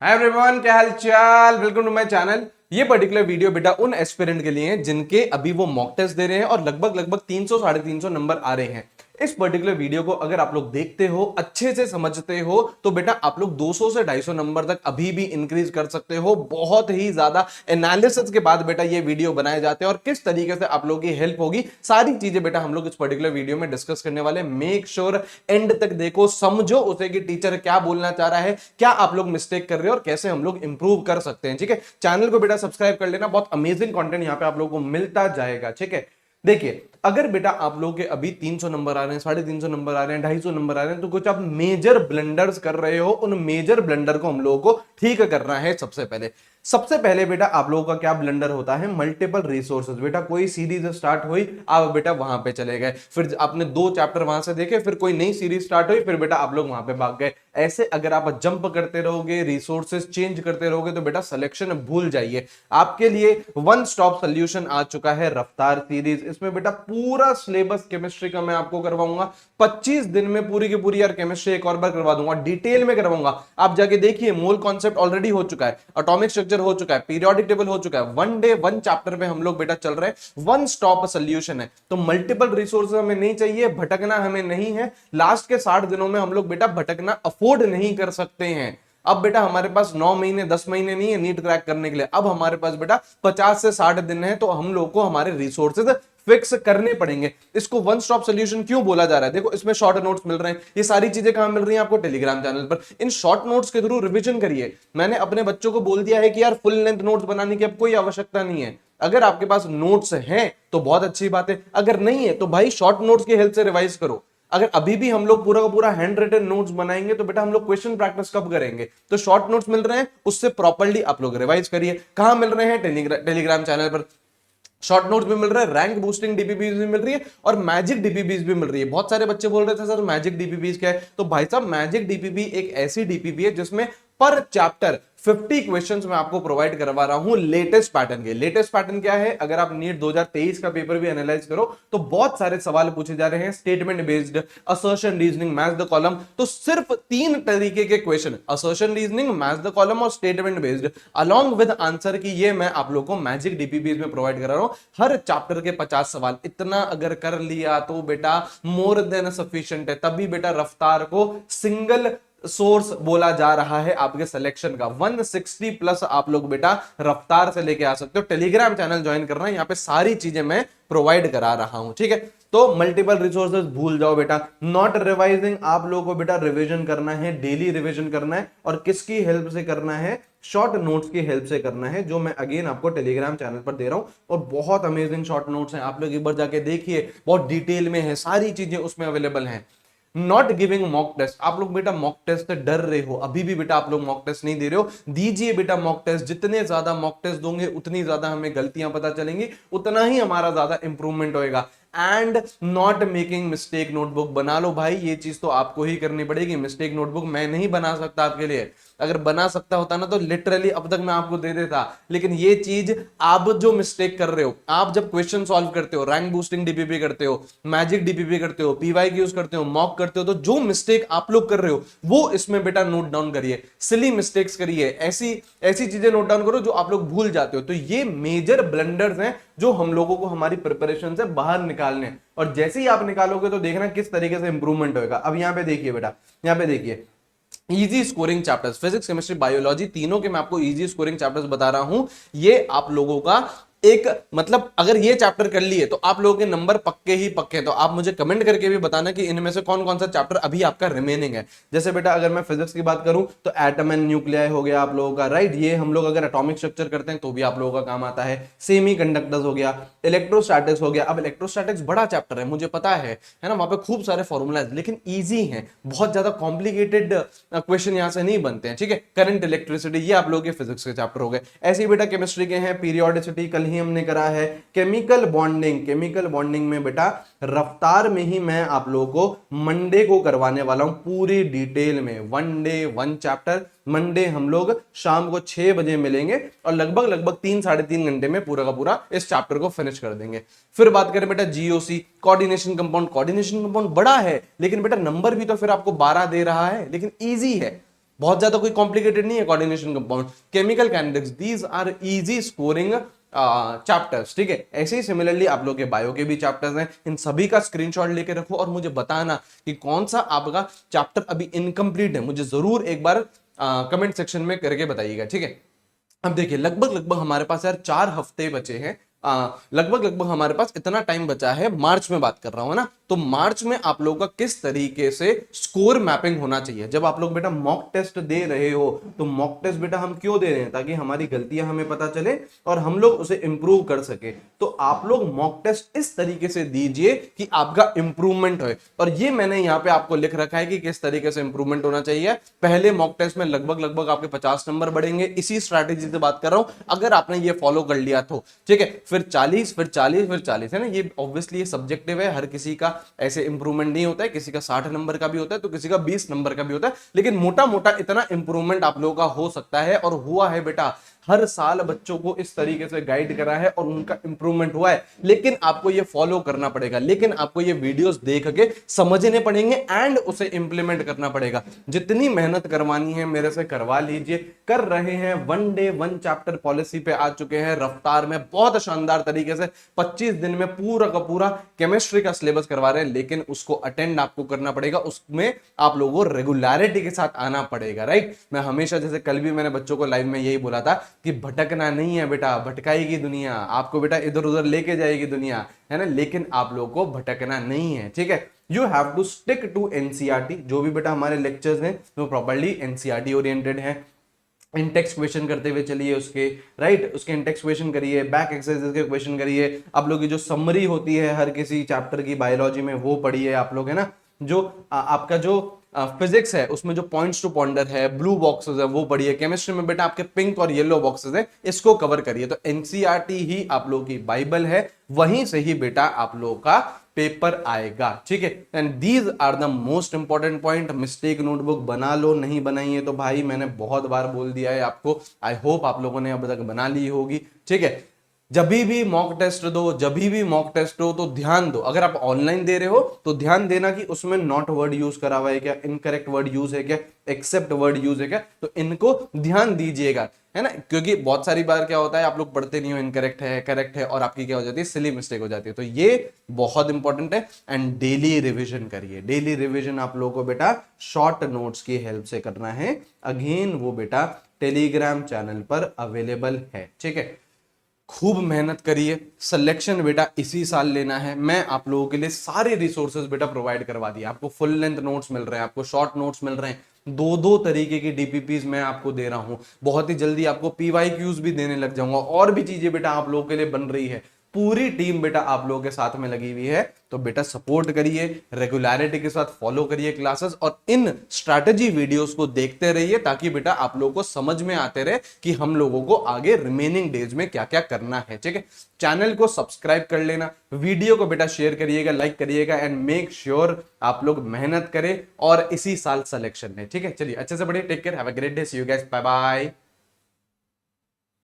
Hi everyone, क्या हाल चाल। Welcome to my channel. ये पर्टिकुलर वीडियो बेटा उन एस्पिरेंट के लिए है जिनके अभी वो मॉक टेस्ट दे रहे हैं और लगभग लगभग 300 साढ़े 300 नंबर आ रहे हैं। इस पर्टिकुलर वीडियो को अगर आप लोग देखते हो, अच्छे से समझते हो, तो बेटा आप लोग 200 से 250 नंबर तक अभी भी इंक्रीज कर सकते हो। बहुत ही ज्यादा एनालिसिस के बाद बेटा ये वीडियो बनाए जाते हैं और किस तरीके से आप लोगों की हेल्प होगी, सारी चीजें बेटा हम लोग इस पर्टिकुलर वीडियो में डिस्कस करने वाले। मेक श्योर एंड तक देखो, समझो उसे कि टीचर क्या बोलना चाह रहा है, क्या आप लोग मिस्टेक कर रहे हो और कैसे हम लोग इंप्रूव कर सकते हैं। ठीक है, चैनल को बेटा सब्सक्राइब कर लेना, बहुत अमेजिंग कंटेंट यहां पे आप लोगों को मिलता जाएगा। ठीक है, देखिए अगर बेटा आप लोगों के अभी 300 नंबर आ रहे हैं, 350 नंबर आ रहे हैं, 250 नंबर आ रहे हैं, तो कुछ आप मेजर ब्लंडर्स कर रहे हो। उन मेजर ब्लंडर को हम लोगों को ठीक करना है। सबसे पहले बेटा आप लोगों का क्या ब्लंडर होता है, मल्टीपल रिसोर्सेज। बेटा कोई सीरीज स्टार्ट हुई, आप बेटा वहां पे चले गए, फिर आपने 2 चैप्टर वहां से देखे, फिर कोई नई सीरीज स्टार्ट हुई, फिर बेटा आप लोग वहां पे भाग गए। ऐसे अगर आप जंप करते रहोगे, रिसोर्सेज चेंज करते रहोगे, तो बेटा सिलेक्शन भूल जाइए। आपके लिए वन स्टॉप सोल्यूशन आ चुका है, रफ्तार सीरीज। इसमें बेटा पूरा सिलेबस केमिस्ट्री का मैं आपको करवाऊंगा 25 दिन में, पूरी की पूरी यार केमिस्ट्री एक और बार करवा दूंगा, डिटेल में करवाऊंगा। आप जाके देखिए, मोल कॉन्सेप्ट ऑलरेडी हो चुका है, एटॉमिक स्ट्रक्चर हो चुका है, पीरियोडिक टेबल हो चुका है। वन डे वन चैप्टर पे हम लोग बेटा चल रहे हैं, वन स्टॉप सोल्यूशन है। तो मल्टीपल रिसोर्सेज हमें नहीं चाहिए, भटकना हमें नहीं है। लास्ट के 60 दिनों में हम लोग बेटा भटकना अफोर्ड नहीं कर सकते हैं। अब बेटा हमारे पास 9 महीने 10 महीने नहीं है नीट क्रैक करने के लिए, अब हमारे पास बेटा 50 से 60 दिन है। तो हम लोग को हमारे रिसोर्सेज फिक्स करने पड़ेंगे। इसको वन स्टॉप सोल्यूशन क्यों बोला जा रहा है, देखो इसमें शॉर्ट नोट्स मिल रहे हैं। ये सारी चीजें कहां मिल रही हैं आपको, टेलीग्राम चैनल पर। इन शॉर्ट नोट्स के थ्रू रिवीजन करिए। मैंने अपने बच्चों को बोल दिया है कि यार फुल लेंथ नोट्स बनाने की अब कोई आवश्यकता नहीं है। अगर आपके पास नोट्स हैं तो बहुत अच्छी बात है, अगर नहीं है तो भाई शॉर्ट नोट्स की हेल्प से रिवाइज करो। अगर अभी भी हम लोग पूरा का पूरा हैंड रिटन नोट्स बनाएंगे तो बेटा हम लोग क्वेश्चन प्रैक्टिस कब करेंगे। तो शॉर्ट नोट्स मिल रहे हैं, उससे प्रॉपर्ली आप लोग रिवाइज करिए। कहां मिल रहे हैं, टेलीग्राम चैनल पर शॉर्ट नोट्स भी मिल रहे हैं, रैंक बूस्टिंग डीपीबीज भी मिल रही है और मैजिक डीपीबीज भी मिल रही है। बहुत सारे बच्चे बोल रहे थे सर मैजिक डीपीबीज क्या है, तो भाई साहब मैजिक डीपीबी एक ऐसी डीपीबी है जिसमें पर चैप्टर 50 क्वेश्चंस मैं आपको प्रोवाइड करवा रहा हूं लेटेस्ट पैटर्न के। लेटेस्ट पैटर्न क्या है, अगर आप नीट 2023 का पेपर भी एनालाइज करो तो बहुत सारे सवाल पूछे जा रहे हैं, statement based, assertion reasoning, match the column. तो सिर्फ 3 तरीके के question, assertion reasoning, match the column और statement based, along with answer key, ये मैं आप लोगों को मैजिक डीपीबीज में प्रोवाइड करा रहा हूं। हर चैप्टर के 50 सवाल, इतना अगर कर लिया तो बेटा मोर देन सफिशिएंट है। तभी बेटा रफ्तार को सिंगल सोर्स बोला जा रहा है आपके सिलेक्शन का। 160 प्लस आप लोग बेटा रफ्तार से लेके आ सकते हो। टेलीग्राम चैनल ज्वाइन करना, यहां पे सारी चीजें मैं प्रोवाइड करा रहा हूं। ठीक है, तो मल्टीपल रिसोर्सेज भूल जाओ बेटा, नॉट रिवाइजिंग। आप लोगों को बेटा रिवीजन करना है, डेली रिवीजन करना है। और किसकी हेल्प से करना है, शॉर्ट नोट्स की हेल्प से करना है, जो मैं अगेन आपको टेलीग्राम चैनल पर दे रहा हूं। और बहुत अमेजिंग शॉर्ट नोट्स हैं, आप लोग एक बार जाके देखिए, बहुत डिटेल में है, सारी चीजें उसमें अवेलेबल हैं। नॉट गिविंग मॉक टेस्ट, आप लोग बेटा मॉक टेस्ट से डर रहे हो, अभी भी बेटा आप लोग मॉक टेस्ट नहीं दे रहे हो, दीजिए बेटा मॉक टेस्ट। जितने ज्यादा मॉक टेस्ट दोगे उतनी ज्यादा हमें गलतियां पता चलेंगी, उतना ही हमारा ज्यादा इंप्रूवमेंट होएगा। And not making mistake notebook बना लो भाई, ये चीज तो आपको ही करनी पड़ेगी। मिस्टेक नोटबुक मैं नहीं बना सकता आपके लिए, अगर बना सकता होता ना तो लिटरली अब तक मैं आपको दे देता। लेकिन ये चीज आप जो मिस्टेक कर रहे हो, आप जब क्वेश्चन सॉल्व करते हो, रैंक बूस्टिंग डीपीपी करते हो, मैजिक डीपीपी करते हो, पीवाईक्यूज करते हो, मॉक करते हो, तो जो मिस्टेक आप लोग कर रहे हो वो इसमें बेटा नोट डाउन करिए। सिली मिस्टेक्स करिए, ऐसी ऐसी चीजें नोट डाउन करो जो आप लोग भूल जाते हो। तो ये मेजर ब्लंडर्स हैं जो हम लोगों को हमारी प्रिपरेशन से बाहर निकालने, और जैसे ही आप निकालोगे तो देखना किस तरीके से इंप्रूवमेंट होगा। अब यहां पे देखिए बेटा, यहां पे देखिए easy scoring chapters, physics chemistry biology, तीनों के मैं आपको इजी स्कोरिंग चैप्टर्स बता रहा हूं। ये आप लोगों का एक मतलब अगर ये चैप्टर कर लिए तो आप लोगों के नंबर पक्के ही पक्के। तो आप मुझे कमेंट करके भी बताना कि इनमें से कौन कौन सा चैप्टर अभी आपका रिमेनिंग है। जैसे बेटा अगर मैं फिजिक्स की बात करूं तो एटम एंड न्यूक्लियाई हो गया आप लोगों का, राइट। ये हम लोग अगर एटॉमिक स्ट्रक्चर करते हैं तो भी आप लोगों का काम आता है। सेमी कंडक्टर्स हो गया, इलेक्ट्रोस्टैटिक्स हो गया। अब इलेक्ट्रोस्टैटिक्स बड़ा चैप्टर है, मुझे पता है ना, वहां पे खूब सारे फॉर्मूलाज, लेकिन ईजी है, बहुत ज्यादा कॉम्प्लिकेटेड क्वेश्चन यहां से नहीं बनते हैं। ठीक है, करंट इलेक्ट्रिसिटी, ये आप लोगों के फिजिक्स के चैप्टर हो गए। ऐसे ही बेटा केमिस्ट्री के हैं, पीरियोडिसिटी कल ही हमने करा है। केमिकल बॉन्डिंग, केमिकल बॉन्डिंग में बेटा रफ्तार में ही मैं आप लोगों को मंडे को करवाने वाला हूं पूरी डिटेल में। One day one chapter, Monday हम लोग शाम को 6 बजे मिलेंगे और लगभग लगभग 3 साढ़े 3 घंटे में पूरा का पूरा इस चैप्टर को फिनिश कर देंगे। फिर बात करें बेटा GOC, coordination compound. Coordination compound बड़ा है लेकिन बेटा नंबर भी तो फिर आपको 12 दे रहा है, लेकिन ईजी है। बहुत ज्यादा कोई कॉम्प्लिकेटेड नहीं है coordination compound. Chemical kinetics, these are easy scoring chapters, ठीक है। ऐसे ही सिमिलरली आप लोग के बायो के भी चैप्टर्स हैं, इन सभी का स्क्रीनशॉट लेके रखो और मुझे बताना कि कौन सा आपका चैप्टर अभी इनकम्प्लीट है, मुझे जरूर एक बार कमेंट सेक्शन में करके बताइएगा, ठीक है। अब देखिए लगभग लगभग हमारे पास यार 4 हफ्ते बचे हैं, लगभग लगभग हमारे पास इतना टाइम बचा है, मार्च में बात कर रहा हूं ना, तो मार्च में आप लोगों का किस तरीके से स्कोर मैपिंग होना चाहिए। जब आप लोग बेटा मॉक टेस्ट दे रहे हो तो मॉक टेस्ट बेटा हम क्यों दे रहे हैं, ताकि हमारी गलतियां हमें पता चले और हम लोग उसे इंप्रूव कर सके। तो आप लोग मॉक टेस्ट इस तरीके से दीजिए कि आपका इंप्रूवमेंट हो, और ये मैंने यहाँ पे आपको लिख रखा है कि किस तरीके से इंप्रूवमेंट होना चाहिए। पहले मॉक टेस्ट में लगभग लगभग आपके 50 नंबर बढ़ेंगे, इसी स्ट्रैटेजी से बात कर रहा हूं, अगर आपने ये फॉलो कर लिया तो ठीक है। फिर 40, फिर 40, फिर 40 है ना, ये ऑब्वियसली ये सब्जेक्टिव है, हर किसी का ऐसे इंप्रूवमेंट नहीं होता है, किसी का 60 नंबर का भी होता है तो किसी का 20 नंबर का भी होता है, लेकिन मोटा मोटा इतना इंप्रूवमेंट आप लोगों का हो सकता है और हुआ है बेटा। हर साल बच्चों को इस तरीके से गाइड करा है और उनका इंप्रूवमेंट हुआ है, लेकिन आपको ये फॉलो करना पड़ेगा, लेकिन आपको ये वीडियोस देख के समझने पड़ेंगे एंड उसे इंप्लीमेंट करना पड़ेगा। जितनी मेहनत करवानी है मेरे से करवा लीजिए, कर रहे हैं। 1 डे 1 चैप्टर पॉलिसी पे आ चुके हैं रफ्तार में, बहुत शानदार तरीके से 25 दिन में पूरा का पूरा केमिस्ट्री का सिलेबस करवा रहे हैं, लेकिन उसको अटेंड आपको करना पड़ेगा, उसमें आप लोगों को रेगुलरिटी के साथ आना पड़ेगा, राइट। मैं हमेशा, जैसे कल भी मैंने बच्चों को लाइव में यही बोला था कि भटकना नहीं है बेटा, भटकाएगी दुनिया आपको बेटा, इधर उधर लेके जाएगी दुनिया, है ना, लेकिन आप लोगों को भटकना नहीं है, ठीक है। You have to stick to NCERT, जो भी बेटा हमारे लेक्चर्स हैं वो प्रॉपर्ली एनसीईआरटी ओरिएंटेड है। इंटेक्स क्वेश्चन करते हुए चलिए उसके, राइट, उसके इंटेक्स क्वेश्चन करिए, बैक एक्सरसाइजेस के क्वेश्चन करिए, आप लोग की जो समरी होती है हर किसी चैप्टर की बायोलॉजी में वो पढ़िए आप लोग, है ना। जो आपका जो फिजिक्स है उसमें जो पॉइंट्स टू पॉन्डर है, ब्लू बॉक्सेस है वो पढ़िए, केमिस्ट्री में बेटा आपके पिंक और येलो बॉक्सेस है, इसको कवर करिए। तो एनसीईआरटी ही आप लोगों की बाइबल है, वहीं से ही बेटा आप लोगों का पेपर आएगा, ठीक है। And these are the most important point. Mistake notebook बना लो, नहीं बनाई है तो भाई मैंने बहुत बार बोल दिया है आपको, आई होप आप लोगों ने अब तक बना ली होगी, ठीक है। जब भी मॉक टेस्ट दो, जब भी मॉक टेस्ट हो तो ध्यान दो, अगर आप ऑनलाइन दे रहे हो तो ध्यान देना कि उसमें नॉट वर्ड यूज करा हुआ है क्या, इनकरेक्ट वर्ड यूज है क्या, एक्सेप्ट वर्ड यूज है क्या, तो इनको ध्यान दीजिएगा, है ना। क्योंकि बहुत सारी बार क्या होता है आप लोग पढ़ते नहीं हो, इनकरेक्ट है, करेक्ट है, और आपकी क्या हो जाती है, सिली मिस्टेक हो जाती है। तो ये बहुत इंपॉर्टेंट है। एंड डेली रिविजन करिए, डेली रिविजन आप लोगों को बेटा शॉर्ट नोट्स की हेल्प से करना है। अगेन वो बेटा टेलीग्राम चैनल पर अवेलेबल है, ठीक है। खूब मेहनत करिए, सिलेक्शन बेटा इसी साल लेना है। मैं आप लोगों के लिए सारे रिसोर्सेज बेटा प्रोवाइड करवा दिए, आपको फुल लेंथ नोट्स मिल रहे हैं, आपको शॉर्ट नोट्स मिल रहे हैं, 2-2 तरीके की डीपीपीज मैं आपको दे रहा हूं। बहुत ही जल्दी आपको पीवाईक्यूज भी देने लग जाऊंगा, और भी चीजें बेटा आप लोगों के लिए बन रही है। पूरी टीम बेटा आप लोगों के साथ में लगी हुई है, तो बेटा सपोर्ट करिए, रेगुलरिटी के साथ फॉलो करिए क्लासेस, और इन स्ट्रैटेजी वीडियोस को देखते रहिए, ताकि बेटा आप लोगों को समझ में आते रहे कि हम लोगों को आगे रिमेनिंग डेज में क्या क्या करना है, ठीक है। चैनल को सब्सक्राइब कर लेना, वीडियो को बेटा शेयर करिएगा, लाइक करिएगा, एंड मेक श्योर आप लोग मेहनत करें और इसी साल सिलेक्शन है, ठीक है। चलिए अच्छे से बढ़िए, take care, have a great day, see you guys, bye bye.